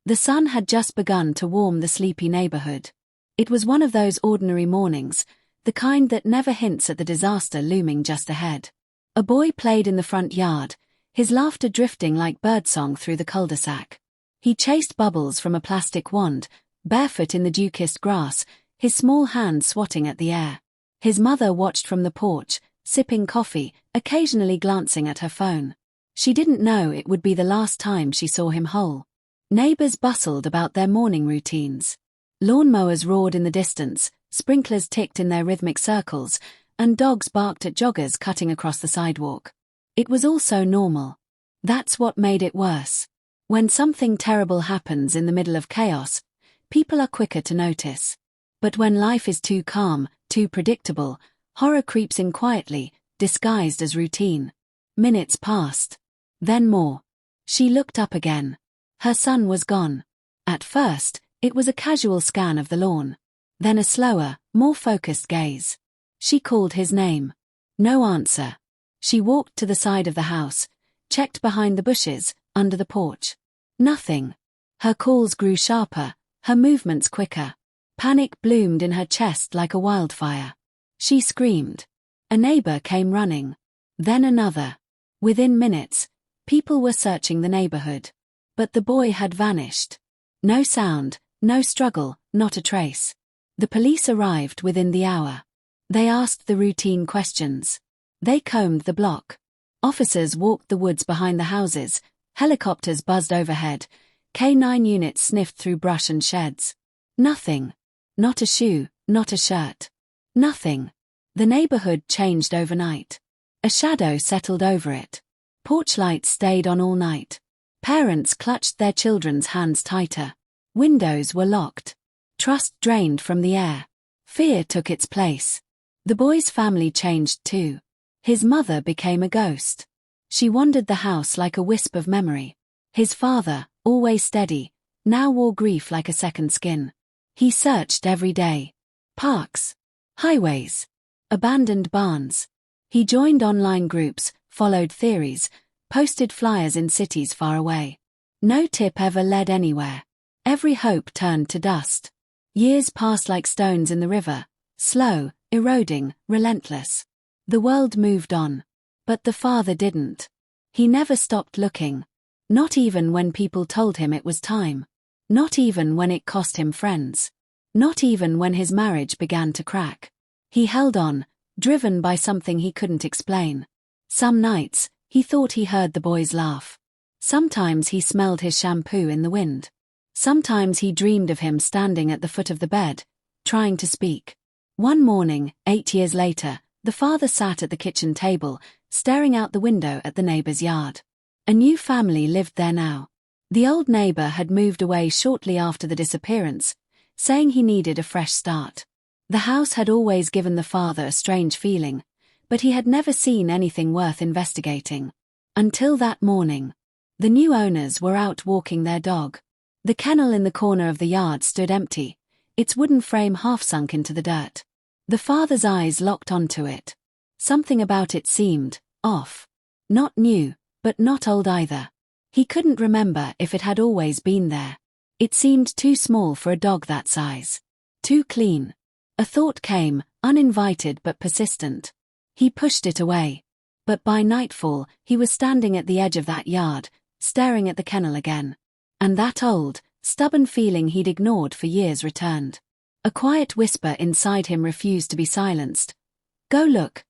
The sun had just begun to warm the sleepy neighborhood. It was one of those ordinary mornings, the kind that never hints at the disaster looming just ahead. A boy played in the front yard, his laughter drifting like birdsong through the cul-de-sac. He chased bubbles from a plastic wand, barefoot in the dew-kissed grass, his small hand swatting at the air. His mother watched from the porch, sipping coffee, occasionally glancing at her phone. She didn't know it would be the last time she saw him whole. Neighbors bustled about their morning routines. Lawnmowers roared in the distance, sprinklers ticked in their rhythmic circles, and dogs barked at joggers cutting across the sidewalk. It was all so normal. That's what made it worse. When something terrible happens in the middle of chaos, people are quicker to notice. But when life is too calm, too predictable, horror creeps in quietly, disguised as routine. Minutes passed. Then more. She looked up again. Her son was gone. At first, it was a casual scan of the lawn. Then a slower, more focused gaze. She called his name. No answer. She walked to the side of the house, checked behind the bushes, under the porch. Nothing. Her calls grew sharper, her movements quicker. Panic bloomed in her chest like a wildfire. She screamed. A neighbor came running. Then another. Within minutes, people were searching the neighborhood. But the boy had vanished. No sound, no struggle, not a trace. The police arrived within the hour. They asked the routine questions. They combed the block. Officers walked the woods behind the houses, helicopters buzzed overhead, K9 units sniffed through brush and sheds. Nothing. Not a shoe, not a shirt. Nothing. The neighborhood changed overnight. A shadow settled over it. Porch lights stayed on all night. Parents clutched their children's hands tighter. Windows were locked. Trust drained from the air. Fear took its place. The boy's family changed too. His mother became a ghost. She wandered the house like a wisp of memory. His father, always steady, now wore grief like a second skin. He searched every day. Parks. Highways. Abandoned barns. He joined online groups, followed theories, posted flyers in cities far away. No tip ever led anywhere. Every hope turned to dust. Years passed like stones in the river, slow, eroding, relentless. The world moved on. But the father didn't. He never stopped looking. Not even when people told him it was time. Not even when it cost him friends. Not even when his marriage began to crack. He held on, driven by something he couldn't explain. Some nights, he thought he heard the boy's laugh. Sometimes he smelled his shampoo in the wind. Sometimes he dreamed of him standing at the foot of the bed, trying to speak. One morning, 8 years later, the father sat at the kitchen table, staring out the window at the neighbor's yard. A new family lived there now. The old neighbor had moved away shortly after the disappearance, saying he needed a fresh start. The house had always given the father a strange feeling, but he had never seen anything worth investigating. Until that morning. The new owners were out walking their dog. The kennel in the corner of the yard stood empty, its wooden frame half sunk into the dirt. The father's eyes locked onto it. Something about it seemed off. Not new, but not old either. He couldn't remember if it had always been there. It seemed too small for a dog that size. Too clean. A thought came, uninvited but persistent. He pushed it away. But by nightfall, he was standing at the edge of that yard, staring at the kennel again. And that old, stubborn feeling he'd ignored for years returned. A quiet whisper inside him refused to be silenced. Go look.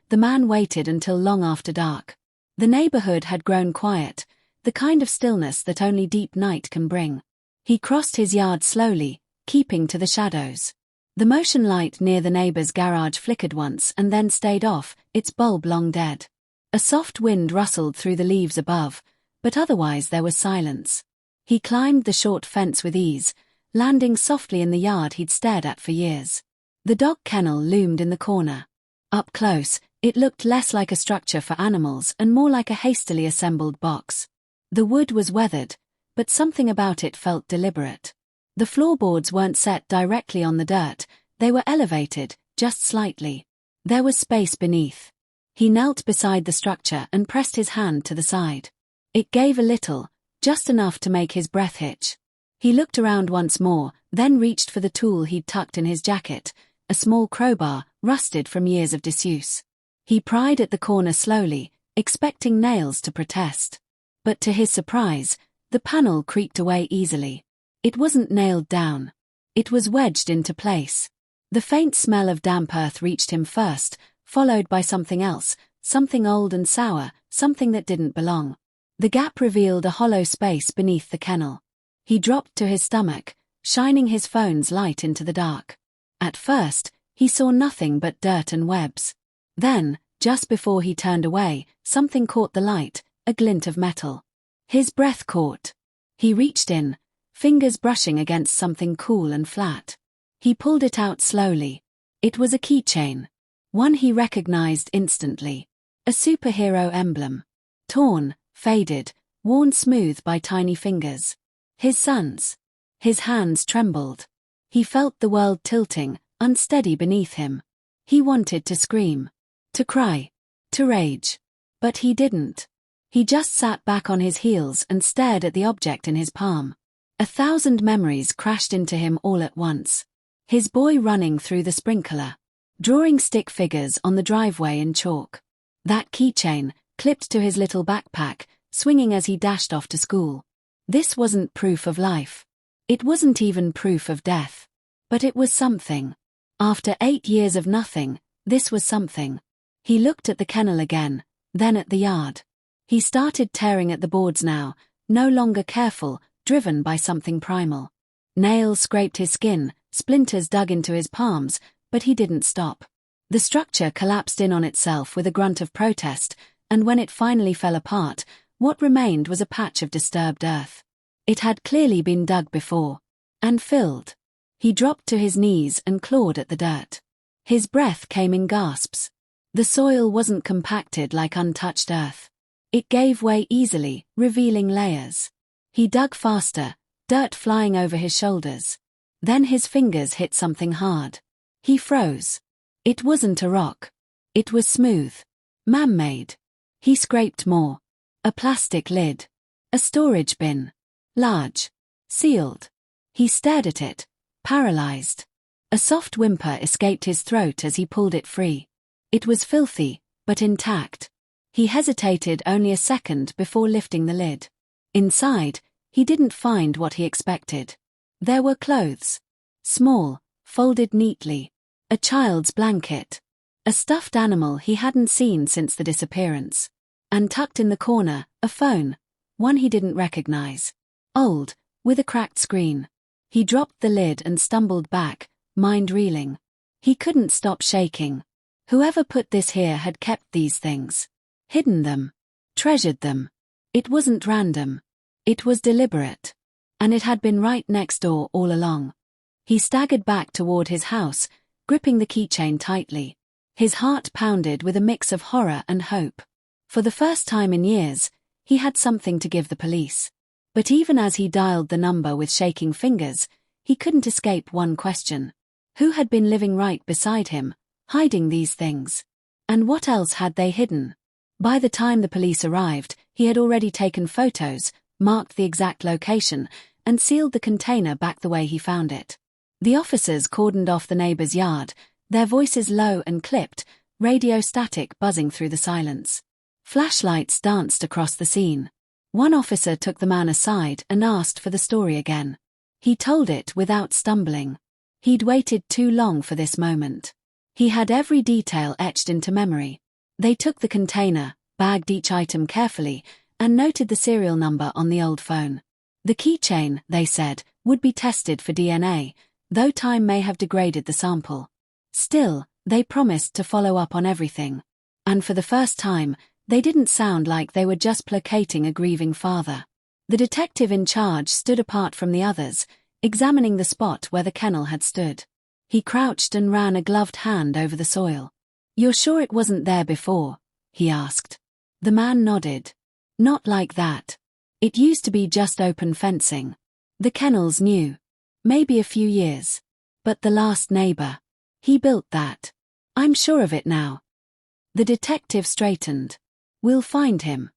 The man waited until long after dark. The neighborhood had grown quiet, the kind of stillness that only deep night can bring. He crossed his yard slowly, keeping to the shadows. The motion light near the neighbor's garage flickered once and then stayed off, its bulb long dead. A soft wind rustled through the leaves above, but otherwise there was silence. He climbed the short fence with ease, landing softly in the yard he'd stared at for years. The dog kennel loomed in the corner. Up close, it looked less like a structure for animals and more like a hastily assembled box. The wood was weathered, but something about it felt deliberate. The floorboards weren't set directly on the dirt, they were elevated, just slightly. There was space beneath. He knelt beside the structure and pressed his hand to the side. It gave a little, just enough to make his breath hitch. He looked around once more, then reached for the tool he'd tucked in his jacket, a small crowbar, rusted from years of disuse. He pried at the corner slowly, expecting nails to protest. But to his surprise, the panel creaked away easily. It wasn't nailed down. It was wedged into place. The faint smell of damp earth reached him first, followed by something else, something old and sour, something that didn't belong. The gap revealed a hollow space beneath the kennel. He dropped to his stomach, shining his phone's light into the dark. At first, he saw nothing but dirt and webs. Then, just before he turned away, something caught the light, a glint of metal. His breath caught. He reached in, fingers brushing against something cool and flat. He pulled it out slowly. It was a keychain. One he recognized instantly. A superhero emblem. Torn, faded, worn smooth by tiny fingers. His son's. His hands trembled. He felt the world tilting, unsteady beneath him. He wanted to scream. To cry. To rage. But he didn't. He just sat back on his heels and stared at the object in his palm. 1,000 memories crashed into him all at once. His boy running through the sprinkler. Drawing stick figures on the driveway in chalk. That keychain, clipped to his little backpack, swinging as he dashed off to school. This wasn't proof of life. It wasn't even proof of death. But it was something. After 8 years of nothing, this was something. He looked at the kennel again, then at the yard. He started tearing at the boards now, no longer careful, driven by something primal. Nails scraped his skin, splinters dug into his palms, but he didn't stop. The structure collapsed in on itself with a grunt of protest, and when it finally fell apart, what remained was a patch of disturbed earth. It had clearly been dug before. And filled. He dropped to his knees and clawed at the dirt. His breath came in gasps. The soil wasn't compacted like untouched earth. It gave way easily, revealing layers. He dug faster, dirt flying over his shoulders. Then his fingers hit something hard. He froze. It wasn't a rock. It was smooth. Man-made. He scraped more. A plastic lid. A storage bin. Large. Sealed. He stared at it, paralyzed. A soft whimper escaped his throat as he pulled it free. It was filthy, but intact. He hesitated only a second before lifting the lid. Inside, he didn't find what he expected. There were clothes. Small, folded neatly. A child's blanket. A stuffed animal he hadn't seen since the disappearance. And tucked in the corner, a phone. One he didn't recognize. Old, with a cracked screen. He dropped the lid and stumbled back, mind reeling. He couldn't stop shaking. Whoever put this here had kept these things. Hidden them. Treasured them. It wasn't random. It was deliberate. And it had been right next door all along. He staggered back toward his house, gripping the keychain tightly. His heart pounded with a mix of horror and hope. For the first time in years, he had something to give the police. But even as he dialed the number with shaking fingers, he couldn't escape one question. Who had been living right beside him, hiding these things? And what else had they hidden? By the time the police arrived, he had already taken photos, marked the exact location, and sealed the container back the way he found it. The officers cordoned off the neighbor's yard, their voices low and clipped, radio static buzzing through the silence. Flashlights danced across the scene. One officer took the man aside and asked for the story again. He told it without stumbling. He'd waited too long for this moment. He had every detail etched into memory. They took the container, bagged each item carefully, and noted the serial number on the old phone. The keychain, they said, would be tested for DNA, though time may have degraded the sample. Still, they promised to follow up on everything. And for the first time, they didn't sound like they were just placating a grieving father. The detective in charge stood apart from the others, examining the spot where the kennel had stood. He crouched and ran a gloved hand over the soil. "You're sure it wasn't there before?" he asked. The man nodded. "Not like that. It used to be just open fencing. The kennel's new. Maybe a few years. But the last neighbor. He built that. I'm sure of it now." The detective straightened. "We'll find him."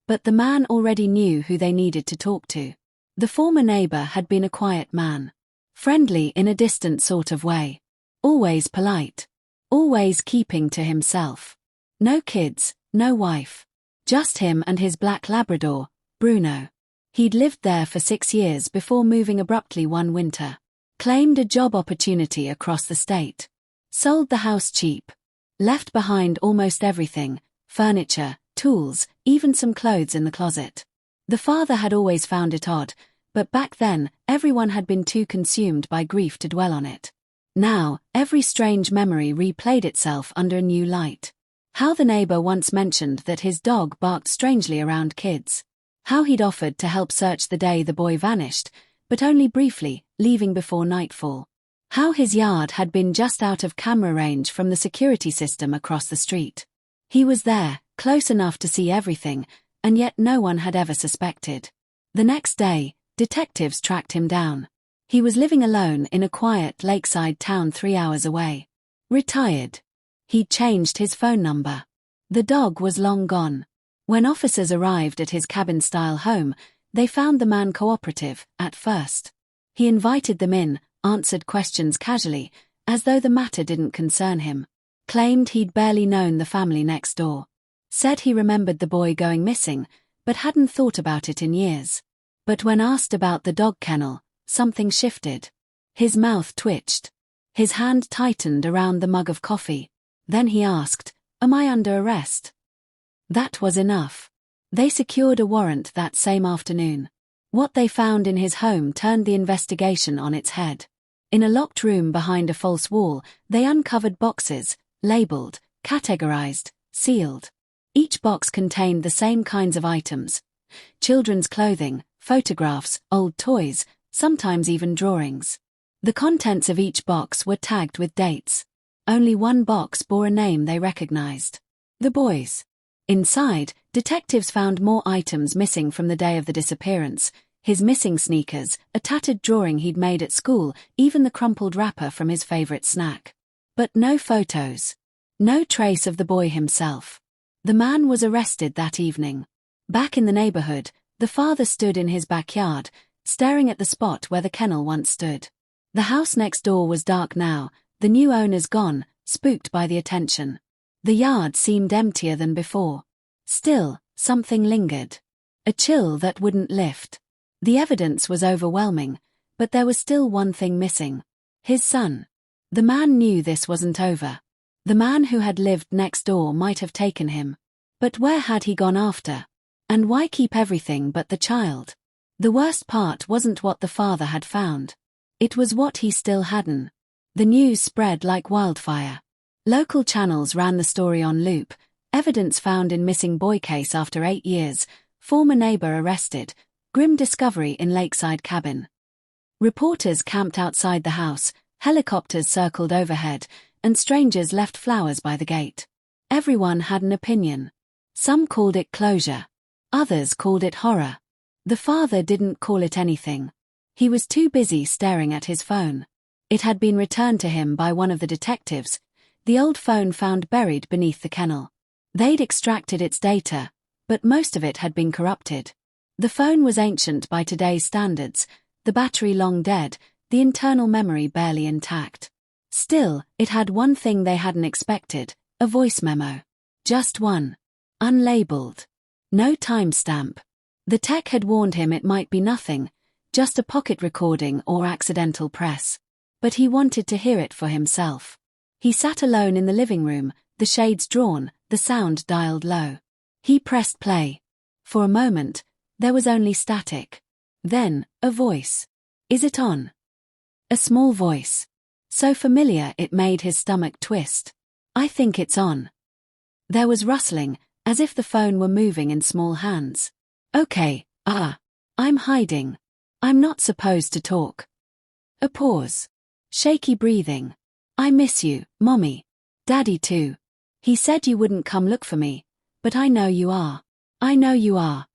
But the man already knew who they needed to talk to. The former neighbor had been a quiet man. Friendly in a distant sort of way. Always polite. Always keeping to himself. No kids, no wife. Just him and his black Labrador, Bruno. He'd lived there for 6 years before moving abruptly one winter. Claimed a job opportunity across the state. Sold the house cheap. Left behind almost everything, furniture, tools, even some clothes in the closet. The father had always found it odd, but back then, everyone had been too consumed by grief to dwell on it. Now, every strange memory replayed itself under a new light. How the neighbor once mentioned that his dog barked strangely around kids. How he'd offered to help search the day the boy vanished, but only briefly, leaving before nightfall. How his yard had been just out of camera range from the security system across the street. He was there, close enough to see everything, and yet no one had ever suspected. The next day, detectives tracked him down. He was living alone in a quiet lakeside town 3 hours away. Retired. He'd changed his phone number. The dog was long gone. When officers arrived at his cabin-style home, they found the man cooperative, at first. He invited them in, answered questions casually, as though the matter didn't concern him. Claimed he'd barely known the family next door. Said he remembered the boy going missing, but hadn't thought about it in years. But when asked about the dog kennel, something shifted. His mouth twitched. His hand tightened around the mug of coffee. Then he asked, "Am I under arrest?" That was enough. They secured a warrant that same afternoon. What they found in his home turned the investigation on its head. In a locked room behind a false wall, they uncovered boxes, labeled, categorized, sealed. Each box contained the same kinds of items. Children's clothing, photographs, old toys, sometimes even drawings. The contents of each box were tagged with dates. Only one box bore a name they recognized. The boy's. Inside, detectives found more items missing from the day of the disappearance. His missing sneakers, a tattered drawing he'd made at school, even the crumpled wrapper from his favorite snack. But no photos. No trace of the boy himself. The man was arrested that evening. Back in the neighborhood, the father stood in his backyard, staring at the spot where the kennel once stood. The house next door was dark now, the new owners gone, spooked by the attention. The yard seemed emptier than before. Still, something lingered. A chill that wouldn't lift. The evidence was overwhelming, but there was still one thing missing. His son. The man knew this wasn't over. The man who had lived next door might have taken him. But where had he gone after? And why keep everything but the child? The worst part wasn't what the father had found. It was what he still hadn't. The news spread like wildfire. Local channels ran the story on loop. Evidence found in missing boy case after 8 years. Former neighbor arrested. Grim discovery in lakeside cabin. Reporters camped outside the house. Helicopters circled overhead, and strangers left flowers by the gate. Everyone had an opinion. Some called it closure. Others called it horror. The father didn't call it anything. He was too busy staring at his phone. It had been returned to him by one of the detectives, the old phone found buried beneath the kennel. They'd extracted its data, but most of it had been corrupted. The phone was ancient by today's standards, the battery long dead, the internal memory barely intact. Still, it had one thing they hadn't expected, a voice memo. Just one. Unlabeled. No timestamp. The tech had warned him it might be nothing, just a pocket recording or accidental press. But he wanted to hear it for himself. He sat alone in the living room, the shades drawn, the sound dialed low. He pressed play. For a moment, there was only static. Then, a voice. "Is it on?" A small voice. So familiar it made his stomach twist. "I think it's on." There was rustling, as if the phone were moving in small hands. "Okay, I'm hiding. I'm not supposed to talk." A pause. Shaky breathing. "I miss you, Mommy. Daddy too. He said you wouldn't come look for me, but I know you are. I know you are."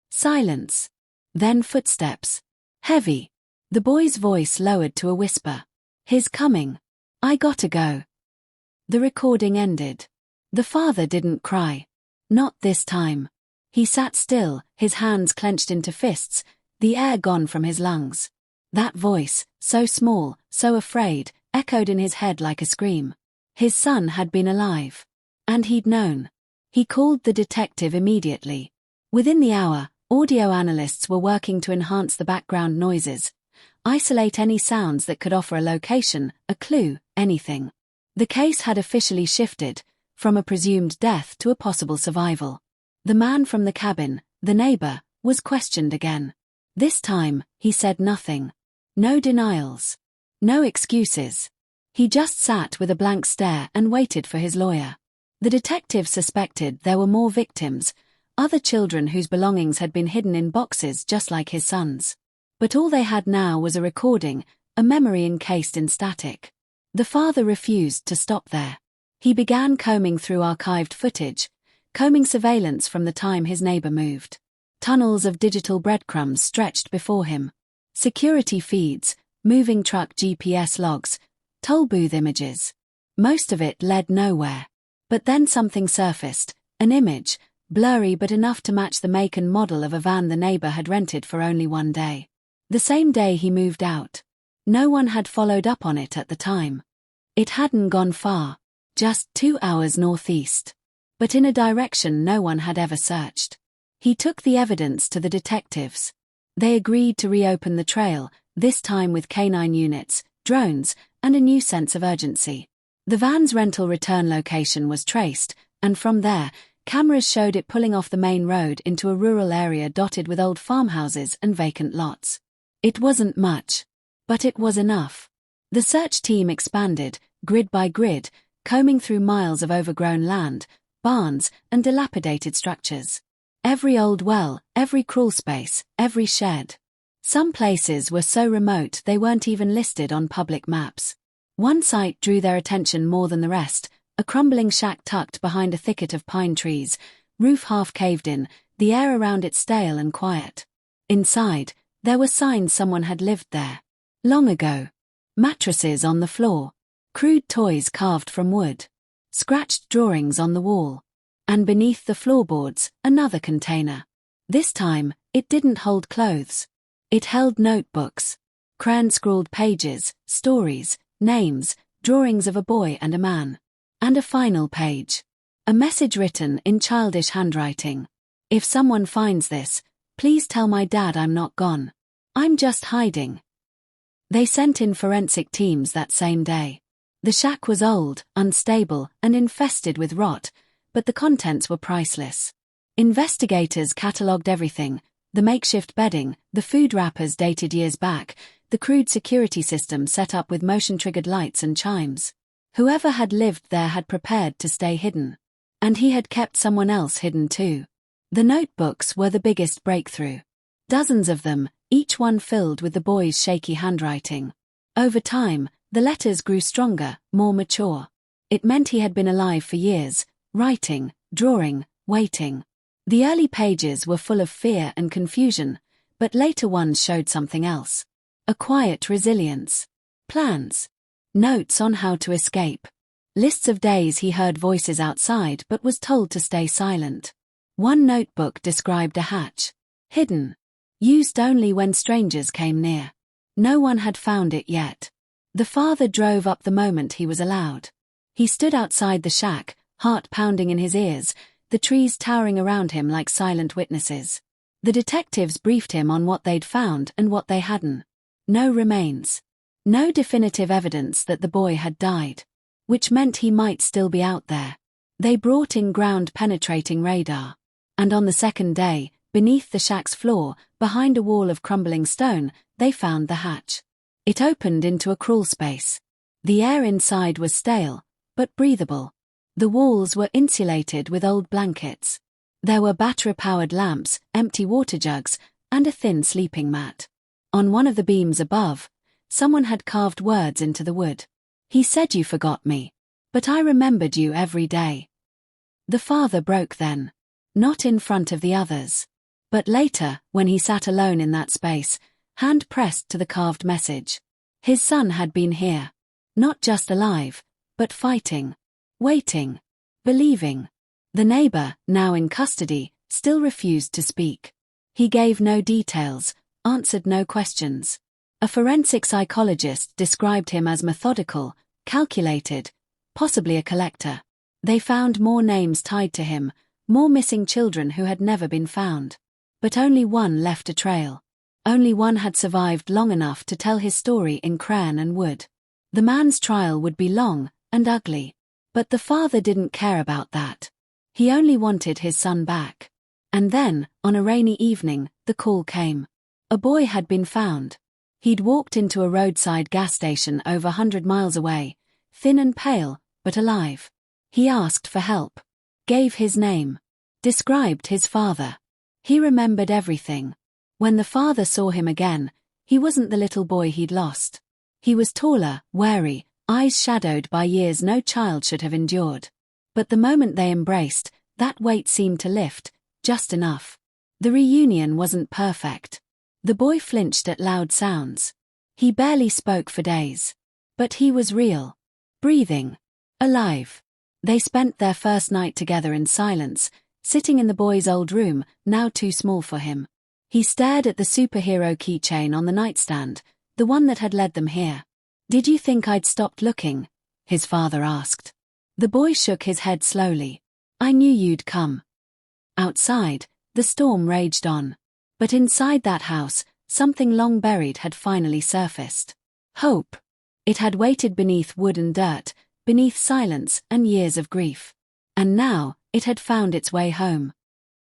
Silence. Then footsteps. Heavy. The boy's voice lowered to a whisper. "He's coming. I gotta go." The recording ended. The father didn't cry. Not this time. He sat still, his hands clenched into fists, the air gone from his lungs. That voice, so small, so afraid, echoed in his head like a scream. His son had been alive. And he'd known. He called the detective immediately. Within the hour, audio analysts were working to enhance the background noises, isolate any sounds that could offer a location, a clue, anything. The case had officially shifted, from a presumed death to a possible survival. The man from the cabin, the neighbor, was questioned again. This time, he said nothing. No denials. No excuses. He just sat with a blank stare and waited for his lawyer. The detective suspected there were more victims, other children whose belongings had been hidden in boxes just like his son's. But all they had now was a recording, a memory encased in static. The father refused to stop there. He began combing through archived footage, combing surveillance from the time his neighbor moved. Tunnels of digital breadcrumbs stretched before him. Security feeds, moving truck GPS logs, toll booth images. Most of it led nowhere. But then something surfaced, an image, blurry but enough to match the make and model of a van the neighbor had rented for only one day. The same day he moved out. No one had followed up on it at the time. It hadn't gone far, just 2 hours northeast. But in a direction no one had ever searched. He took the evidence to the detectives. They agreed to reopen the trail, this time with canine units, drones, and a new sense of urgency. The van's rental return location was traced, and from there, cameras showed it pulling off the main road into a rural area dotted with old farmhouses and vacant lots. It wasn't much, but it was enough. The search team expanded, grid by grid, combing through miles of overgrown land, barns, and dilapidated structures. Every old well, every crawl space, every shed. Some places were so remote they weren't even listed on public maps. One site drew their attention more than the rest, a crumbling shack tucked behind a thicket of pine trees, roof half caved in, the air around it stale and quiet. Inside, there were signs someone had lived there. Long ago. Mattresses on the floor. Crude toys carved from wood. Scratched drawings on the wall. And beneath the floorboards, another container. This time, it didn't hold clothes. It held notebooks. Crayon-scrawled pages, stories, names, drawings of a boy and a man. And a final page. A message written in childish handwriting. If someone finds this, please tell my dad I'm not gone. I'm just hiding. They sent in forensic teams that same day. The shack was old, unstable, and infested with rot, but the contents were priceless. Investigators catalogued everything, the makeshift bedding, the food wrappers dated years back, the crude security system set up with motion-triggered lights and chimes. Whoever had lived there had prepared to stay hidden. And he had kept someone else hidden too. The notebooks were the biggest breakthrough. Dozens of them, each one filled with the boy's shaky handwriting. Over time, the letters grew stronger, more mature. It meant he had been alive for years, writing, drawing, waiting. The early pages were full of fear and confusion, but later ones showed something else. A quiet resilience. Plans. Notes on how to escape. Lists of days he heard voices outside but was told to stay silent. One notebook described a hatch. Hidden. Used only when strangers came near. No one had found it yet. The father drove up the moment he was allowed. He stood outside the shack, heart pounding in his ears, the trees towering around him like silent witnesses. The detectives briefed him on what they'd found and what they hadn't. No remains. No definitive evidence that the boy had died. Which meant he might still be out there. They brought in ground-penetrating radar. And on the second day, beneath the shack's floor, behind a wall of crumbling stone, they found the hatch. It opened into a crawl space. The air inside was stale, but breathable. The walls were insulated with old blankets. There were battery-powered lamps, empty water jugs, and a thin sleeping mat. On one of the beams above, someone had carved words into the wood. He said you forgot me, but I remembered you every day. The father broke then. Not in front of the others. But later, when he sat alone in that space, hand pressed to the carved message. His son had been here. Not just alive, but fighting. Waiting. Believing. The neighbor, now in custody, still refused to speak. He gave no details, answered no questions. A forensic psychologist described him as methodical, calculated, possibly a collector. They found more names tied to him, more missing children who had never been found. But only one left a trail. Only one had survived long enough to tell his story in crayon and wood. The man's trial would be long and ugly. But the father didn't care about that. He only wanted his son back. And then, on a rainy evening, the call came. A boy had been found. He'd walked into a roadside gas station over 100 miles away, thin and pale, but alive. He asked for help. Gave his name. Described his father. He remembered everything. When the father saw him again, he wasn't the little boy he'd lost. He was taller, wary, eyes shadowed by years no child should have endured. But the moment they embraced, that weight seemed to lift, just enough. The reunion wasn't perfect. The boy flinched at loud sounds. He barely spoke for days. But he was real. Breathing. Alive. They spent their first night together in silence, sitting in the boy's old room, now too small for him. He stared at the superhero keychain on the nightstand, the one that had led them here. "Did you think I'd stopped looking?" his father asked. The boy shook his head slowly. "I knew you'd come." Outside, the storm raged on. But inside that house, something long buried had finally surfaced. Hope. It had waited beneath wood and dirt, beneath silence and years of grief. And now, it had found its way home.